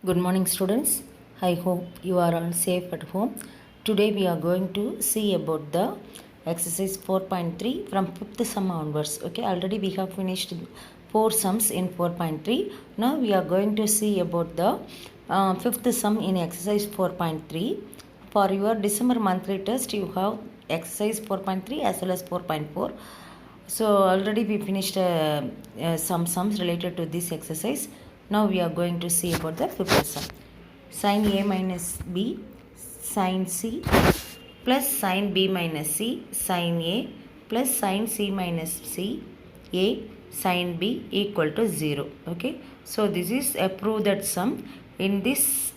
Good morning, students. I hope you are all safe at home. Today we are going to see about the exercise 4.3 from 5th sum onwards. Okay, already we have finished 4 sums in 4.3. Now we are going to see about the 5th sum in exercise 4.3. For your December monthly test, you have exercise 4.3 as well as 4.4. So already we finished some sums related to this exercise. Now we are going to see about the fifth sum. Sin A minus B sin C plus sin B minus C sin A plus sin C minus C A sin B equal to 0. Okay. So this is a prove that sum. In this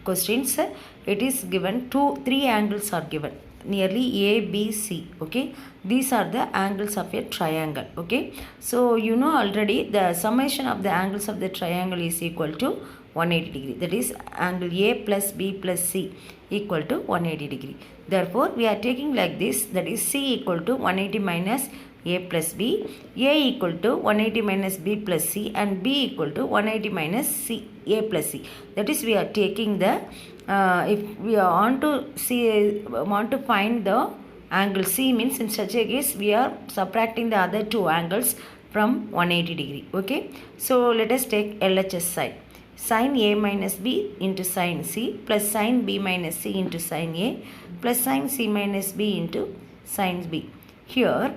questions it is given three angles are given nearly A, B, C. Okay, these are the angles of a triangle. Okay, so you know already the summation of the angles of the triangle is equal to 180 degree. That is angle A plus B plus C equal to 180 degree. Therefore, we are taking like this, that is C equal to 180 minus A plus B, A equal to 180 minus B plus C, and B equal to 180 minus C, A plus C. That is we are taking the if we want to find the angle C, means in such a case we are subtracting the other two angles from 180 degree. Okay, so let us take LHS side. Sin A minus B into sin C plus sin B minus C into sin A plus sin C minus B into sin B. Here,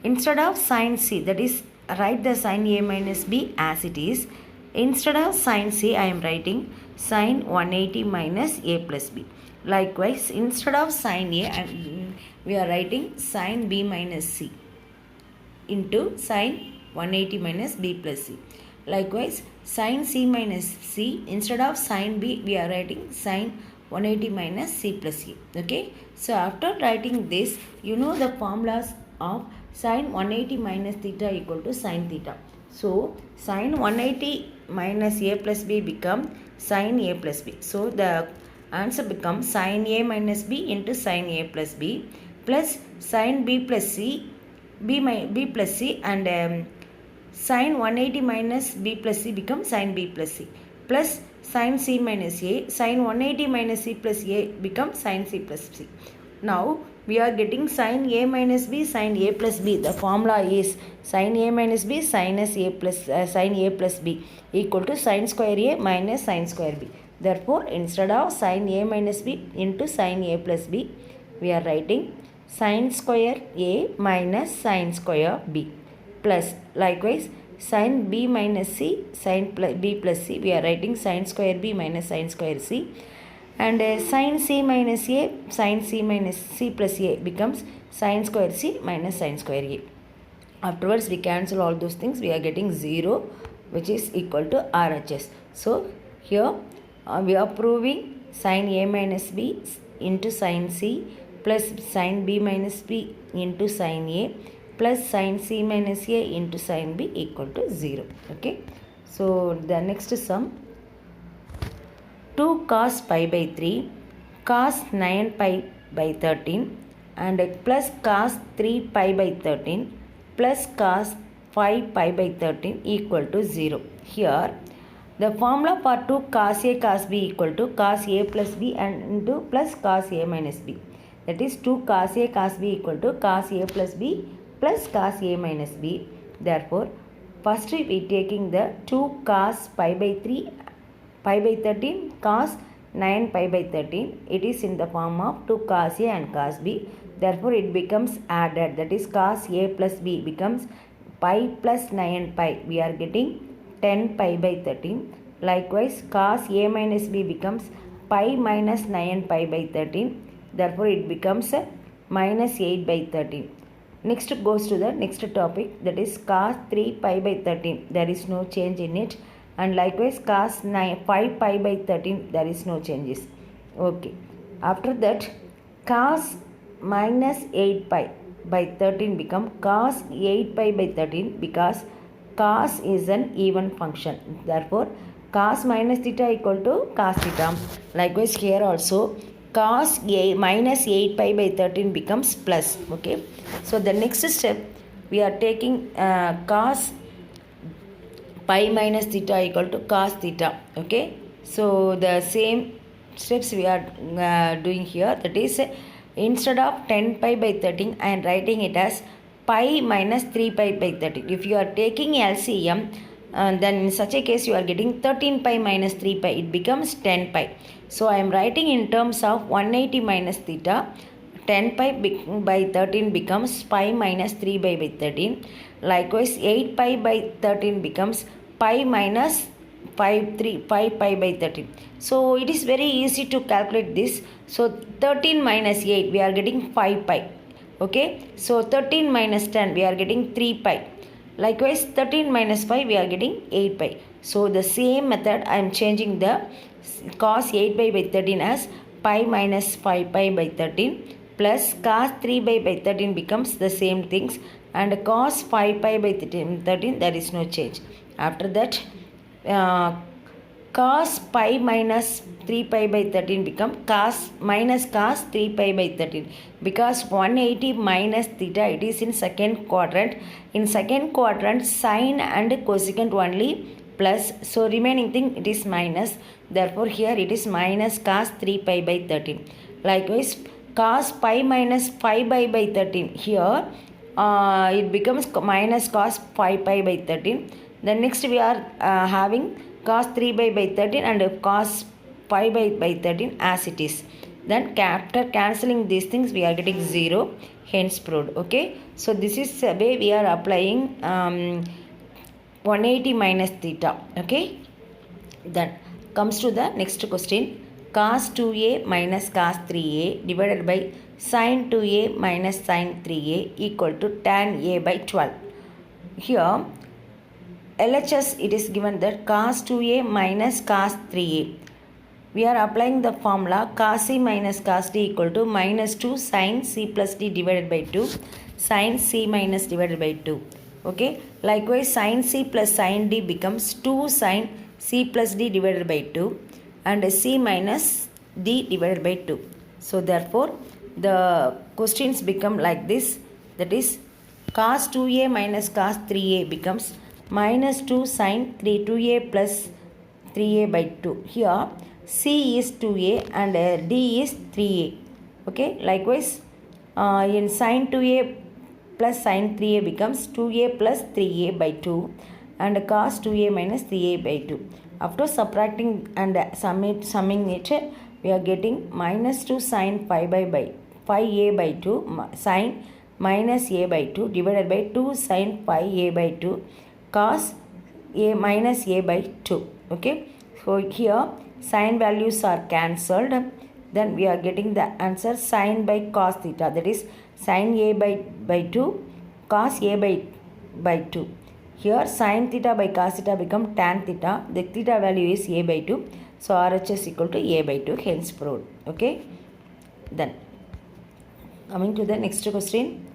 instead of sin C, that is write the sin A minus B as it is. Instead of sin C, I am writing sin 180 minus A plus B. Likewise, instead of sin A, we are writing sin B minus C into sin 180 minus B plus C. Likewise, sin C minus C, instead of sin B, we are writing sin 180 minus C plus A. Okay. So, after writing this, you know the formulas of sin 180 minus theta equal to sin theta. So, sin 180 minus A plus B become sin A plus B. So, the answer becomes sin A minus B into sin A plus B plus sin B plus C, B plus C, and sin 180 minus B plus C becomes sin B plus C plus sin C minus A, sin 180 minus C plus A becomes sin C plus C. Now, we are getting sin A minus B, sin A plus B. The formula is sin A minus B, sinus A plus sin A plus B equal to sin square A minus sin square B. Therefore, instead of sin A minus B into sin A plus B, we are writing sin square A minus sin square B plus likewise sin B minus C, sin B plus C, we are writing sin square B minus sin square C. And sin C minus A, sin C minus C plus A becomes sin square C minus sin square A. Afterwards, we cancel all those things. We are getting 0, which is equal to RHS. So, here we are proving sin A minus B into sin C plus sin B minus B into sin A plus sin C minus A into sin B equal to 0. Okay. So, the next sum, 2 cos pi by 3 cos 9 pi by 13 and plus cos 3 pi by 13 plus cos 5 pi by 13 equal to 0. Here, the formula for 2 cos A cos B equal to cos A plus B and into plus cos A minus B. That is 2 cos A cos B equal to cos A plus B plus cos A minus B. Therefore, first we taking the 2 cos pi by 3 pi by 13 cos 9 pi by 13. It is in the form of 2 cos A and cos B. Therefore, it becomes added. That is cos A plus B becomes pi plus 9 pi. We are getting 10 pi by 13. Likewise, cos A minus B becomes pi minus 9 pi by 13. Therefore, it becomes minus 8 by 13. Next goes to the next topic, that is cos 3 pi by 13. There is no change in it. And likewise cos 5 pi by 13, there is no changes. Okay. After that, cos minus 8 pi by 13 become cos 8 pi by 13 because cos is an even function. Therefore, cos minus theta equal to cos theta. Likewise, here also cos A minus 8 pi by 13 becomes plus. Okay. So, the next step, we are taking cos pi minus theta equal to cos theta. Okay, so the same steps we are doing here. That is, instead of 10 pi by 13, I am writing it as pi minus 3 pi by 13. If you are taking LCM, then in such a case you are getting 13 pi minus 3 pi, it becomes 10 pi. So I am writing in terms of 180 minus theta. 10 pi by 13 becomes pi minus 3 by 13. Likewise, 8 pi by 13 becomes pi minus 5 pi by 13. So it is very easy to calculate this. So 13 minus 8, we are getting 5 pi. Okay, so 13 minus 10, we are getting 3 pi. Likewise, 13 minus 5, we are getting 8 pi. So the same method, I am changing the cos 8 pi by 13 as pi minus 5 pi by 13 plus cos 3 pi by 13 becomes the same things, and cos 5 pi by 13, there is no change. After that, cos pi minus 3 pi by 13 become cos minus cos 3 pi by 13, because 180 minus theta, it is in second quadrant. In second quadrant, sine and cosecant only plus, so remaining thing it is minus. Therefore here it is minus cos 3 pi by 13. Likewise, cos pi minus 5 pi by 13, here it becomes minus cos 5 pi by 13. Then next we are having cos 3 pi by 13 and cos 5 by 13 as it is. Then after cancelling these things, we are getting 0, hence proved. Okay, so this is the way we are applying 180 minus theta. Okay, then comes to the next question. Cos 2a minus cos 3a divided by sin 2a minus sin 3a equal to tan a by 12. Here LHS, it is given that cos 2a minus cos 3a. We are applying the formula cos c minus cos d equal to minus 2 sin c plus d divided by 2 sin c minus divided by 2. Okay, likewise sin c plus sin d becomes 2 sin c plus d divided by 2 and c minus d divided by 2. So therefore the questions become like this. That is, cos 2a minus cos 3a becomes minus 2 sin 2a plus 3a by 2. Here c is 2a and d is 3a. Okay, likewise in sin 2a plus sin 3a becomes 2a plus 3a by 2 and cos 2a minus 3a by 2. After subtracting and summing it, we are getting minus 2 sin 5a by 2 sin minus a by 2 divided by 2 sin 5a by 2 cos a minus a by 2. Okay, so here sin values are cancelled. Then we are getting the answer sin by cos theta, that is sin a by 2 cos a by 2. Here sin theta by cos theta become tan theta. The theta value is a by 2. So RHS equal to a by 2, hence proved. Okay, then coming to the next question.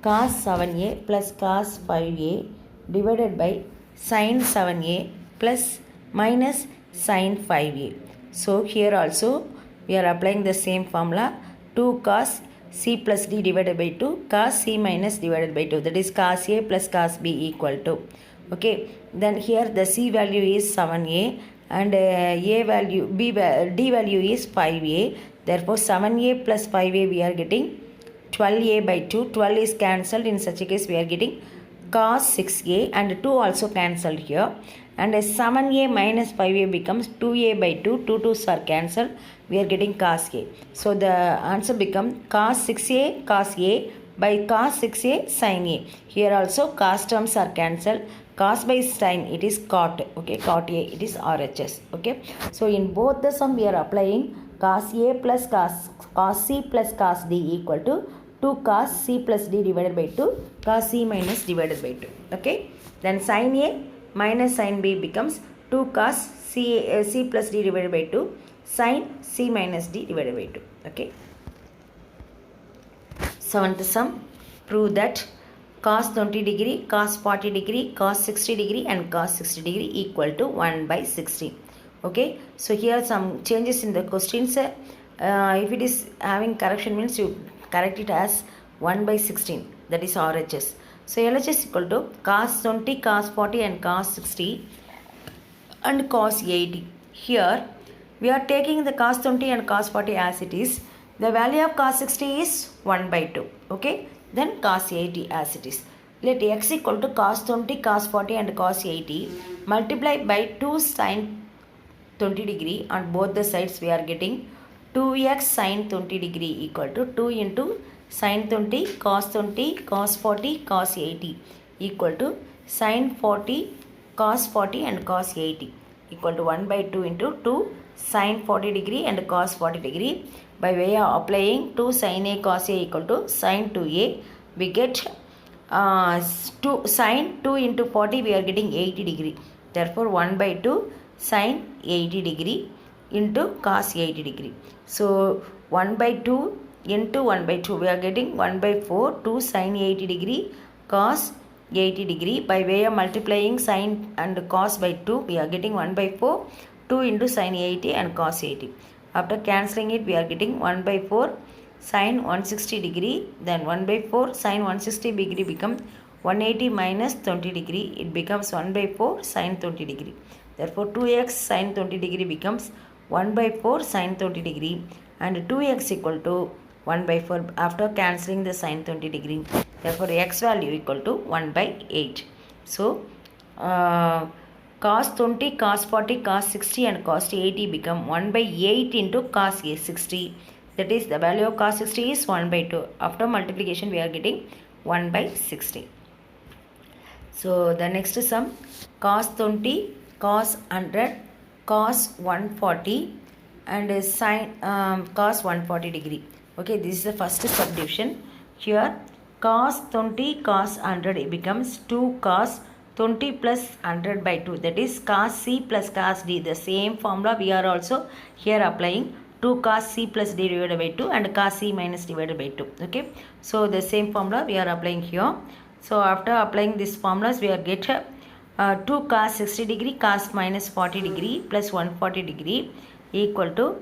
Cos 7a plus cos 5a divided by sin 7a plus minus sin 5a. So here also we are applying the same formula 2 cos c plus d divided by 2 cos c minus divided by 2, that is cos a plus cos b equal to. Okay, then here the c value is 7a and a value d value is 5a. Therefore 7a plus 5a, we are getting 12a by 2. 12 is cancelled. In such a case we are getting cos 6a and 2 also cancelled here, and 7a minus 5a becomes 2a by 2. 2 2's are cancelled. We are getting cos a. So the answer becomes cos 6a cos a by cos 6a sin a. Here also cos terms are cancelled. Cos by sin, it is cot. Okay, cot a, it is RHS. Okay, so in both the sum we are applying cos a plus cos c plus cos d equal to 2 cos c plus d divided by 2 cos c minus divided by 2. Okay, then sin a minus sin b becomes 2 cos c plus d divided by 2 sin c minus d divided by 2. Okay, seventh sum, prove that cos 20 degree, cos 40 degree, cos 60 degree and cos 60 degree equal to 1 by 16. Okay, so here some changes in the questions. If it is having correction, means you correct it as 1 by 16, that is RHS. So LHS equal to cos 20, cos 40 and cos 60 and cos 80. Here we are taking the cos 20 and cos 40 as it is. The value of cos 60 is 1 by 2. Okay. Then cos 80 as it is. Let x equal to cos 20, cos 40 and cos 80 multiply by 2 sin 20 degree. On both the sides we are getting 2x sin 20 degree equal to 2 into sin 20, cos 20, cos 40, cos 80 equal to sin 40, cos 40 and cos 80 equal to 1 by 2 into 2 sin 40 degree and cos 40 degree. By way of applying 2 sin a cos a equal to sin 2a, we get 2 sin 2 into 40, we are getting 80 degree. Therefore 1 by 2 sin 80 degree into cos 80 degree. So 1 by 2 into 1 by 2, we are getting 1 by 4, 2 sin 80 degree cos 80 degree. By way of multiplying sin and cos by 2, we are getting 1 by 4, 2 into sin 80 and cos 80. After cancelling it, we are getting 1 by 4 sin 160 degree, then 1 by 4 sin 160 degree become 180 minus 20 degree, it becomes 1 by 4 sin 20 degree. Therefore 2x sin 20 degree becomes 1 by 4 sin 20 degree and 2x equal to 1 by 4 after cancelling the sin 20 degree. Therefore x value equal to 1 by 8. So cos 20, cos 40, cos 60 and cos 80 become 1 by 8 into cos 60. That is the value of cos 60 is 1 by 2. After multiplication we are getting 1 by 60. So the next sum, cos 20, cos 100, cos 140 and sin cos 140 degree. Okay, this is the first subdivision. Here cos 20 cos 100 it becomes 2 cos 20 plus 100 by 2, that is cos c plus cos d. The same formula we are also here applying, 2 cos c plus d divided by 2 and cos c minus divided by 2. Okay, so the same formula we are applying here. So after applying these formulas we are get 2 cos 60 degree cos minus 40 degree plus 140 degree equal to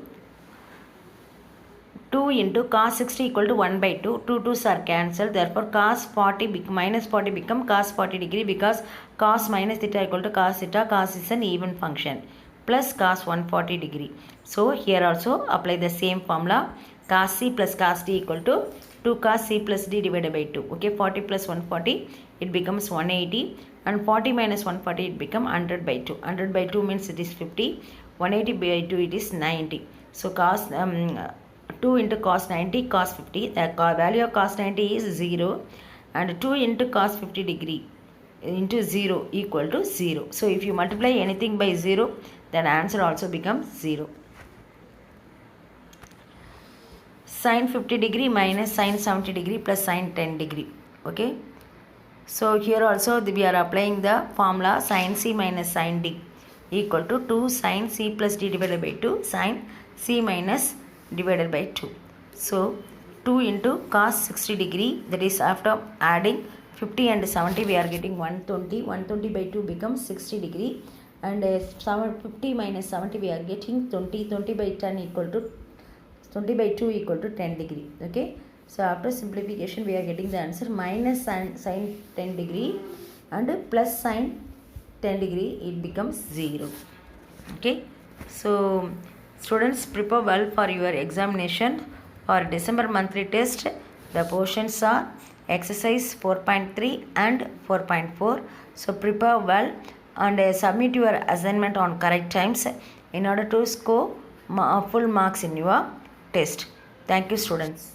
2 into cos 60 equal to 1 by 2. 2 2's are cancelled. Therefore cos 40 minus 40 become cos 40 degree, because cos minus theta equal to cos theta. Cos is an even function, plus cos 140 degree. So here also apply the same formula, cos c plus cos d equal to 2 cos c plus d divided by 2. Okay, 40 plus 140 it becomes 180 and 40 minus 140 it become 100 by 2. 100 by 2 means it is 50. 180 by 2 it is 90. So cos 2 into cos 90 cos 50, the value of cos 90 is 0 and 2 into cos 50 degree into 0 equal to 0. So if you multiply anything by 0, then answer also becomes 0. Sin 50 degree minus sin 70 degree plus sin 10 degree. Okay, so here also we are applying the formula sin c minus sin d equal to 2 sin c plus d divided by 2 sin c minus divided by 2. So 2 into cos 60 degree, that is after adding 50 and 70 we are getting 120. 120 by 2 becomes 60 degree and 50 minus 70 we are getting 20. 20 by 10 equal to 20 by 2 equal to 10 degree. Okay, so after simplification we are getting the answer minus sin 10 degree and plus sin 10 degree, it becomes 0. Okay, so students, prepare well for your examination for December monthly test. The portions are exercise 4.3 and 4.4. So prepare well and submit your assignment on correct times in order to score full marks in your test. Thank you, students.